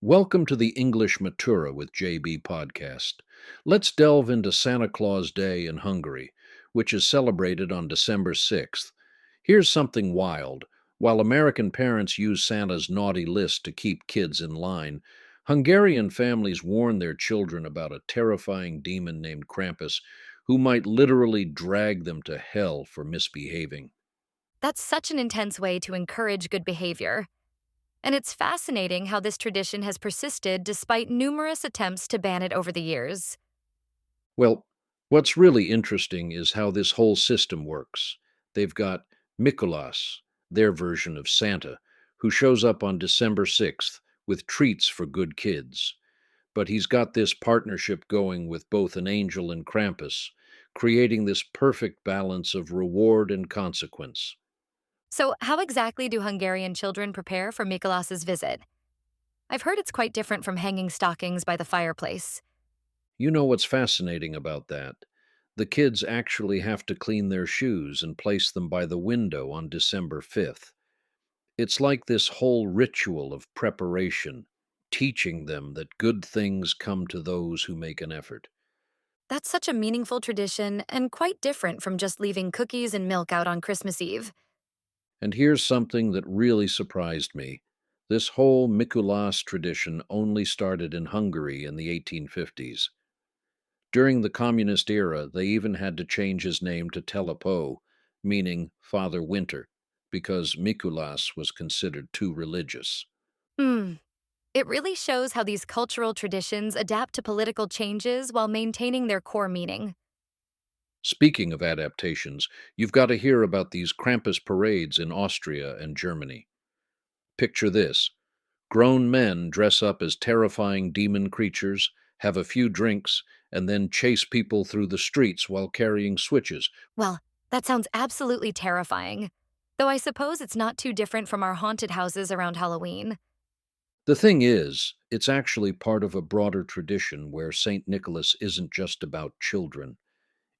Welcome to the English Matura with JB podcast. Let's delve into Santa Claus Day in Hungary, which is celebrated on December 6th. Here's something wild. While American parents use Santa's naughty list to keep kids in line, Hungarian families warn their children about a terrifying demon named Krampus who might literally drag them to hell for misbehaving. That's such an intense way to encourage good behavior. And it's fascinating how this tradition has persisted despite numerous attempts to ban it over the years. Well, what's really interesting is how this whole system works. They've got Mikulás, their version of Santa, who shows up on December 6th with treats for good kids. But he's got this partnership going with both an angel and Krampus, creating this perfect balance of reward and consequence. So, how exactly do Hungarian children prepare for Mikulás's visit? I've heard it's quite different from hanging stockings by the fireplace. You know what's fascinating about that? The kids actually have to clean their shoes and place them by the window on December 5th. It's like this whole ritual of preparation, teaching them that good things come to those who make an effort. That's such a meaningful tradition and quite different from just leaving cookies and milk out on Christmas Eve. And here's something that really surprised me. This whole Mikulás tradition only started in Hungary in the 1850s. During the communist era, they even had to change his name to Telepo, meaning Father Winter, because Mikulás was considered too religious. Hmm. It really shows how these cultural traditions adapt to political changes while maintaining their core meaning. Speaking of adaptations, you've got to hear about these Krampus parades in Austria and Germany. Picture this: grown men dress up as terrifying demon creatures, have a few drinks, and then chase people through the streets while carrying switches. Well, that sounds absolutely terrifying. Though I suppose it's not too different from our haunted houses around Halloween. The thing is, it's actually part of a broader tradition where St. Nicholas isn't just about children.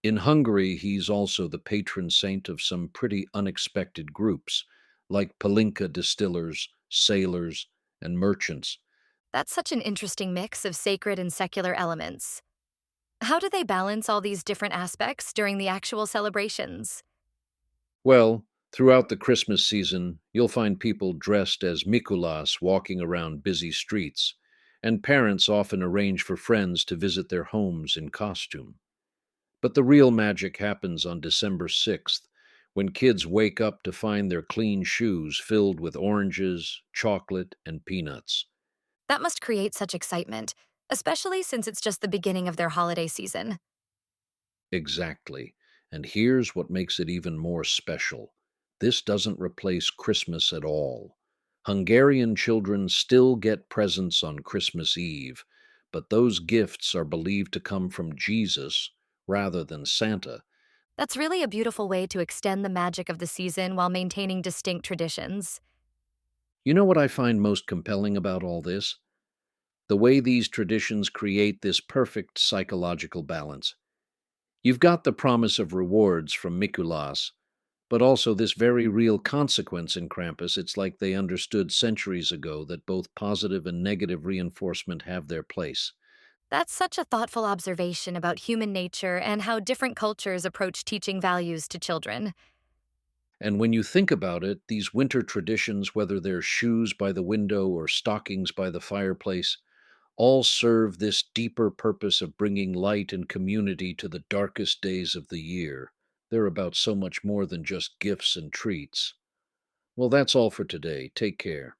In Hungary, he's also the patron saint of some pretty unexpected groups, like Palinka distillers, sailors, and merchants. That's such an interesting mix of sacred and secular elements. How do they balance all these different aspects during the actual celebrations? Well, throughout the Christmas season, you'll find people dressed as Mikulás walking around busy streets, and parents often arrange for friends to visit their homes in costume. But the real magic happens on December 6th, when kids wake up to find their clean shoes filled with oranges, chocolate, and peanuts. That must create such excitement, especially since it's just the beginning of their holiday season. Exactly. And here's what makes it even more special: this doesn't replace Christmas at all. Hungarian children still get presents on Christmas Eve, but those gifts are believed to come from Jesus rather than Santa. That's really a beautiful way to extend the magic of the season while maintaining distinct traditions. You know what I find most compelling about all this? The way these traditions create this perfect psychological balance. You've got the promise of rewards from Mikulás, but also this very real consequence in Krampus. It's like they understood centuries ago that both positive and negative reinforcement have their place. That's such a thoughtful observation about human nature and how different cultures approach teaching values to children. And when you think about it, these winter traditions, whether they're shoes by the window or stockings by the fireplace, all serve this deeper purpose of bringing light and community to the darkest days of the year. They're about so much more than just gifts and treats. Well, that's all for today. Take care.